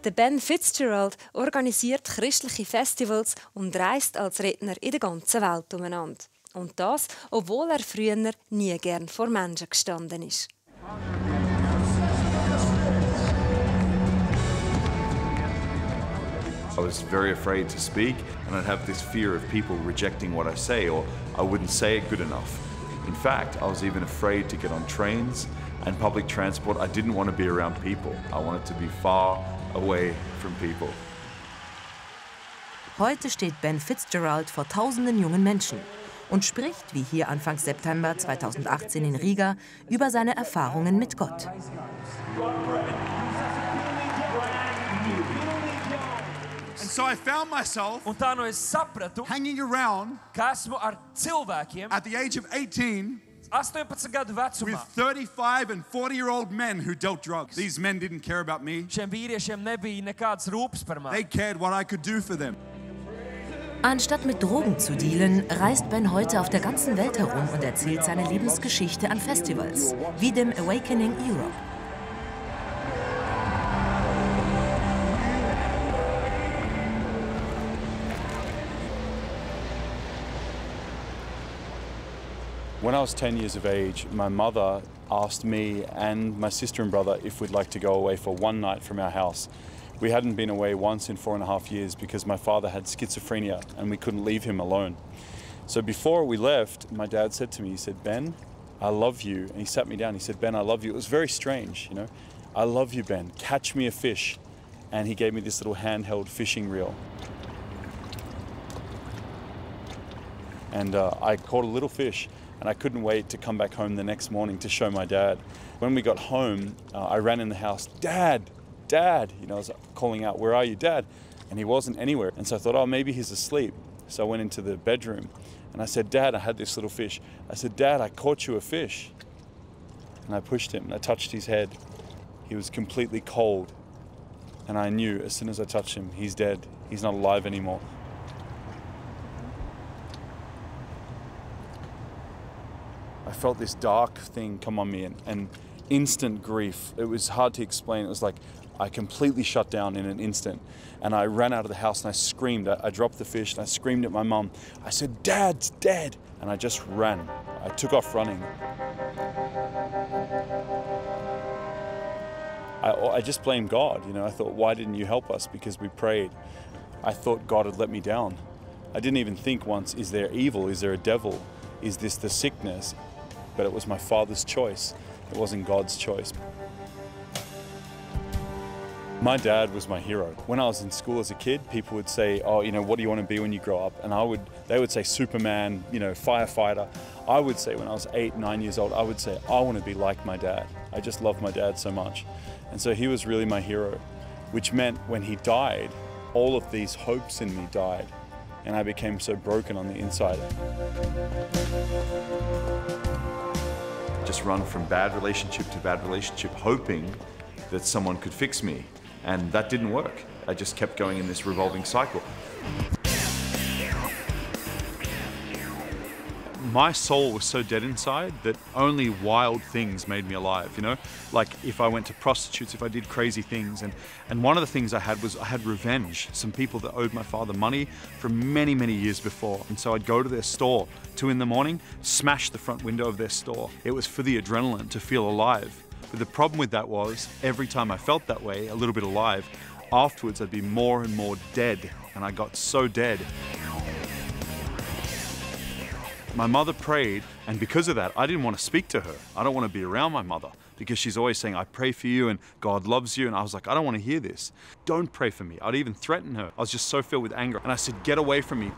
Der Ben Fitzgerald organisiert christliche Festivals und reist als Redner in der ganzen Welt umeinander. Und das, obwohl er früher nie gern vor Menschen gestanden ist. I was very afraid to speak, and I'd have this fear of people rejecting what I say, or I wouldn't say it good enough. In fact, I was even afraid to get on trains and public transport. I didn't want to be around people. I wanted to be far away from people. Heute steht Ben Fitzgerald vor tausenden jungen Menschen und spricht, wie hier Anfang September 2018 in Riga, über seine Erfahrungen mit Gott. And so I found myself hanging around at the age of 18 with 35 and 40-year-old men who dealt drugs. These men didn't care about me. They cared what I could do for them. Anstatt mit Drogen zu dealen, reist Ben heute auf der ganzen Welt herum und erzählt seine Lebensgeschichte an Festivals, wie dem Awakening Europe. When I was 10 years of age, my mother asked me and my sister and brother if we'd like to go away for one night from our house. We hadn't been away once in 4.5 years because my father had schizophrenia and we couldn't leave him alone. So before we left, my dad said to me, he said, "Ben, I love you." And he sat me down, he said, "Ben, I love you." It was very strange, you know. "I love you, Ben, catch me a fish." And he gave me this little handheld fishing reel. And I caught a little fish. And I couldn't wait to come back home the next morning to show my dad. When we got home, I ran in the house, "Dad, Dad!" You know, I was calling out, "Where are you, Dad?" And he wasn't anywhere. And so I thought, oh, maybe he's asleep. So I went into the bedroom and I said, "Dad, I had this little fish." I said, "Dad, I caught you a fish." And I pushed him and I touched his head. He was completely cold. And I knew as soon as I touched him, he's dead. He's not alive anymore. I felt this dark thing come on me and instant grief. It was hard to explain. It was like I completely shut down in an instant. And I ran out of the house and I screamed. I dropped the fish and I screamed at my mum. I said, "Dad's dead!" And I just ran. I took off running. I just blamed God, you know. I thought, why didn't you help us? Because we prayed. I thought God had let me down. I didn't even think once, is there evil? Is there a devil? Is this the sickness? But it was my father's choice. It wasn't God's choice. My dad was my hero. When I was in school as a kid, people would say, "Oh, you know, what do you want to be when you grow up?" And they would say Superman, you know, firefighter. I would say when I was 8, 9 years old, I would say, I want to be like my dad. I just love my dad so much. And so he was really my hero, which meant when he died, all of these hopes in me died. And I became so broken on the inside. Just run from bad relationship to bad relationship, hoping that someone could fix me. And that didn't work. I just kept going in this revolving cycle. My soul was so dead inside that only wild things made me alive, you know? Like if I went to prostitutes, if I did crazy things. And one of the things I had revenge. Some people that owed my father money from many, many years before. And so I'd go to their store, 2 in the morning, smash the front window of their store. It was for the adrenaline, to feel alive. But the problem with that was, every time I felt that way, a little bit alive, afterwards I'd be more and more dead. And I got so dead. My mother prayed, and because of that, I didn't want to speak to her. I don't want to be around my mother because she's always saying, "I pray for you and God loves you." And I was like, I don't want to hear this. Don't pray for me. I'd even threaten her. I was just so filled with anger. And I said, "Get away from me."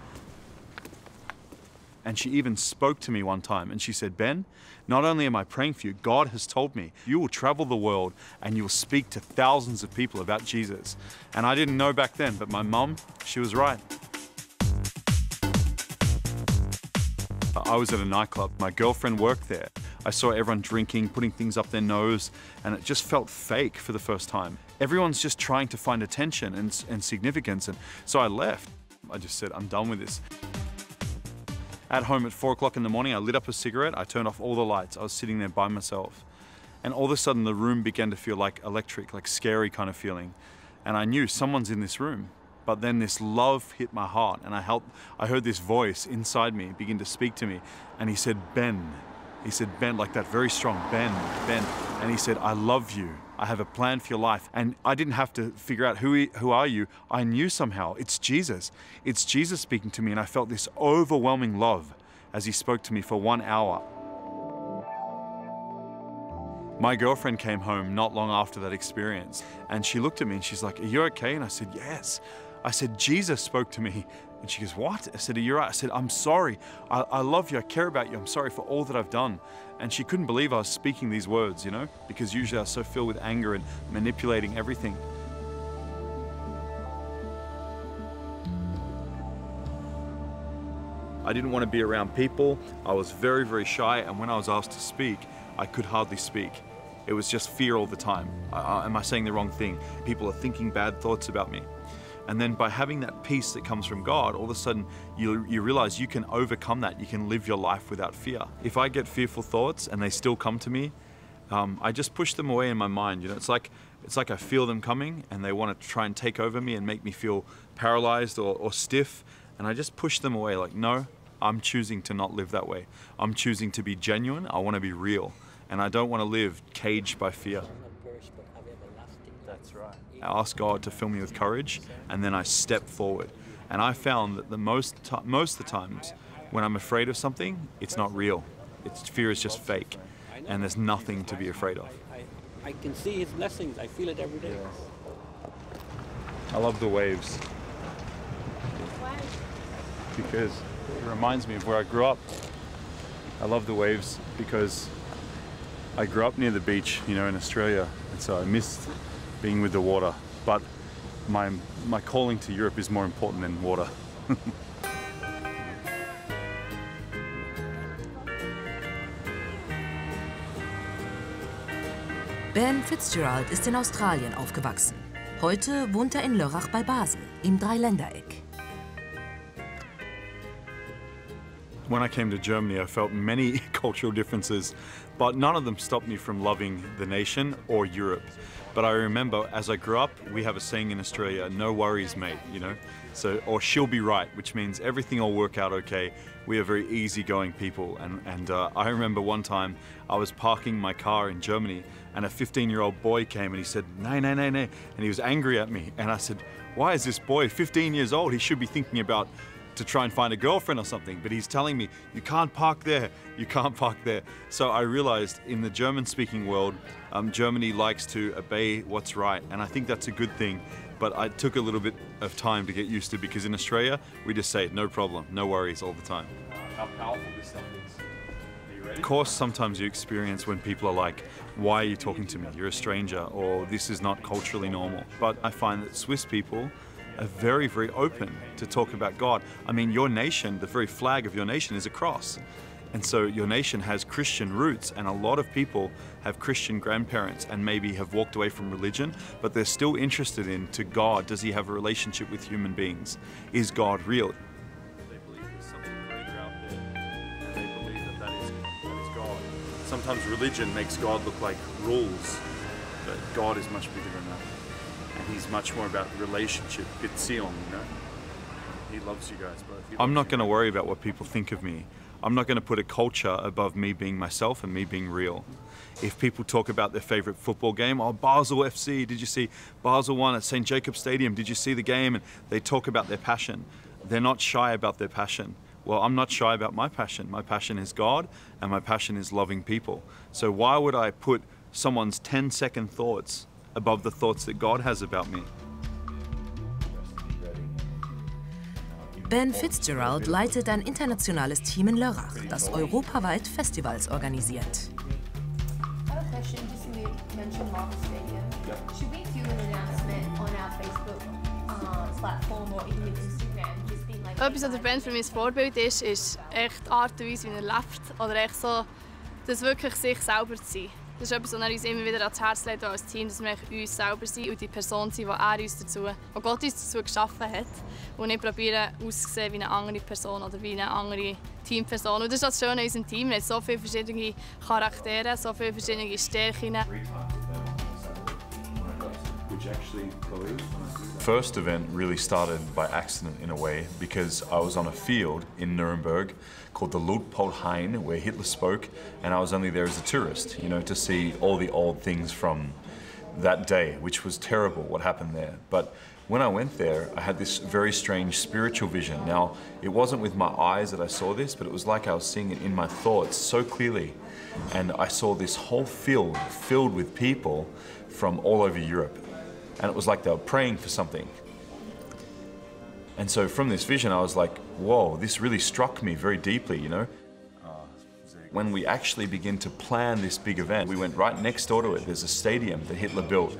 And she even spoke to me one time and she said, "Ben, not only am I praying for you, God has told me you will travel the world and you will speak to thousands of people about Jesus." And I didn't know back then, but my mum, she was right. I was at a nightclub. My girlfriend worked there. I saw everyone drinking, putting things up their nose, and it just felt fake for the first time. Everyone's just trying to find attention and significance, and so I left. I just said, I'm done with this. At home at 4 o'clock in the morning, I lit up a cigarette, I turned off all the lights. I was sitting there by myself. And all of a sudden the room began to feel like electric, like scary kind of feeling. and I knew someone's in this room. But then this love hit my heart, and I heard this voice inside me begin to speak to me, and he said, Ben. He said, Ben, like that, very strong, Ben, Ben. And he said, I love you. I have a plan for your life. And I didn't have to figure out who are you. I knew somehow, it's Jesus. It's Jesus speaking to me, and I felt this overwhelming love as he spoke to me for 1 hour. My girlfriend came home not long after that experience, and she looked at me and she's like, are you okay? And I said, yes. I said, Jesus spoke to me. And she goes, what? I said, are you right? I said, I'm sorry. I love you. I care about you. I'm sorry for all that I've done. And she couldn't believe I was speaking these words, you know, because usually I was so filled with anger and manipulating everything. I didn't want to be around people. I was very, very shy. And when I was asked to speak, I could hardly speak. It was just fear all the time. Am I saying the wrong thing? People are thinking bad thoughts about me. And then by having that peace that comes from God, all of a sudden you realize you can overcome that. You can live your life without fear. If I get fearful thoughts and they still come to me, I just push them away in my mind. You know, it's like I feel them coming and they want to try and take over me and make me feel paralyzed or stiff. And I just push them away like, no, I'm choosing to not live that way. I'm choosing to be genuine. I want to be real. And I don't want to live caged by fear. That's right. I ask God to fill me with courage, and then I step forward. And I found that most of the times when I'm afraid of something, it's not real. Fear is just fake, and there's nothing to be afraid of. I can see His blessings. I feel it every day. I love the waves. Why? Because it reminds me of where I grew up. I love the waves because I grew up near the beach, you know, in Australia, and so I missed being with the water. But my calling to Europe is more important than water. Ben Fitzgerald ist in Australien aufgewachsen. Heute wohnt er in Lörrach bei Basel, im Dreiländereck. When I came to Germany, I felt many cultural differences, but none of them stopped me from loving the nation or Europe. But I remember as I grew up, we have a saying in Australia, no worries, mate, you know? So, or she'll be right, which means everything will work out okay. We are very easygoing people. And I remember one time I was parking my car in Germany and a 15-year-old boy came and he said, nay, nay, nay, nay. And he was angry at me. And I said, why is this boy 15 years old? He should be thinking about to try and find a girlfriend or something, but he's telling me, you can't park there, you can't park there. So I realized in the German-speaking world, Germany likes to obey what's right, and I think that's a good thing, but it took a little bit of time to get used to, because in Australia, we just say, no problem, no worries all the time. How powerful this stuff is. Are you ready? Of course, sometimes you experience when people are like, why are you talking to me? You're a stranger, or this is not culturally normal. But I find that Swiss people are very, very open to talk about God. I mean, your nation, the very flag of your nation is a cross. And so your nation has Christian roots, and a lot of people have Christian grandparents and maybe have walked away from religion, but they're still interested in to God. Does He have a relationship with human beings? Is God real? They believe there's something greater out there, and they believe that is God. Sometimes religion makes God look like rules, but God is much bigger than that. And He's much more about relationship, Beziehung, you know? He loves you guys both. I'm not going to worry about what people think of me. I'm not going to put a culture above me being myself and me being real. If people talk about their favorite football game, oh, Basel FC, did you see Basel won at St. Jacob's Stadium? Did you see the game? And they talk about their passion. They're not shy about their passion. Well, I'm not shy about my passion. My passion is God, and my passion is loving people. So why would I put someone's 10-second thoughts above the thoughts that God has about me? Ben Fitzgerald leitet ein internationales Team in Lörrach, das europaweit Festivals organisiert. I have a question, just when you mentioned Marvel Stadium. Should we do an announcement on our Facebook platform or even Instagram, just being like... Etwas, was der Ben für mich ein Vorbild ist echt die Art und Weise, wie er lebt. Oder echt so, das wirklich sich selber zu sein. Das ist etwas, was er uns immer wieder ans Herz legt, als Team, dass wir uns selber sind und die Person sind, die Gott uns dazu geschaffen hat. Und nicht probieren, auszusehen wie eine andere Person oder wie eine andere Teamperson. Und das ist das Schöne an unserem Team. Wir haben so viele verschiedene Charaktere, so viele verschiedene Stärken. We which actually first event really started by accident in a way, because I was on a field in Nuremberg called the Luitpoldhain, where Hitler spoke, and I was only there as a tourist, you know, to see all the old things from that day, which was terrible what happened there. But when I went there, I had this very strange spiritual vision. Now, it wasn't with my eyes that I saw this, but it was like I was seeing it in my thoughts so clearly. And I saw this whole field filled with people from all over Europe. And it was like they were praying for something. And so from this vision, I was like, whoa, this really struck me very deeply, you know? When we actually begin to plan this big event, we went right next door to it. There's a stadium that Hitler built.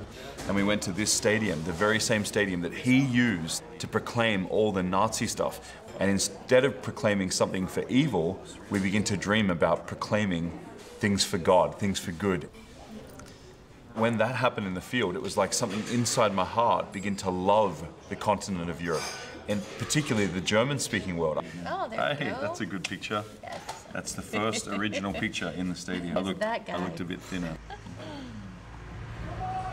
And we went to this stadium, the very same stadium that he used to proclaim all the Nazi stuff. And instead of proclaiming something for evil, we begin to dream about proclaiming things for God, things for good. When that happened in the field, it was like something inside my heart began to love the continent of Europe, and particularly the German-speaking world. Oh, there you go. That's a good picture. Yes. That's the first original picture in the stadium. I looked a bit thinner.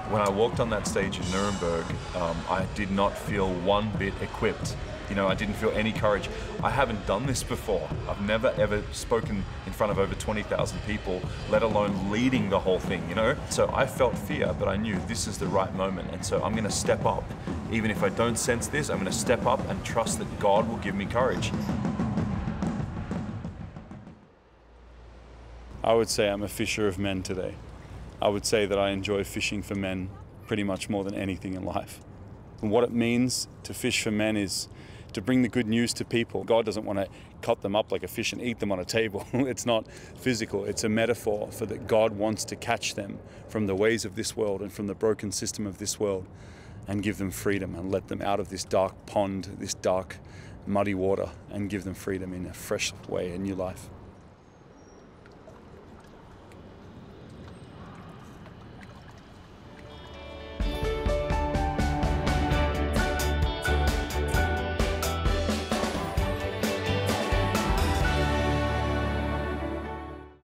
When I walked on that stage in Nuremberg, I did not feel one bit equipped. You know, I didn't feel any courage. I haven't done this before. I've never ever spoken in front of over 20,000 people, let alone leading the whole thing, you know? So I felt fear, but I knew this is the right moment. And so I'm gonna step up. Even if I don't sense this, I'm gonna step up and trust that God will give me courage. I would say I'm a fisher of men today. I would say that I enjoy fishing for men pretty much more than anything in life. And what it means to fish for men is to bring the good news to people. God doesn't want to cut them up like a fish and eat them on a table. It's not physical. It's a metaphor for that God wants to catch them from the ways of this world and from the broken system of this world and give them freedom and let them out of this dark pond, this dark, muddy water, and give them freedom in a fresh way, a new life.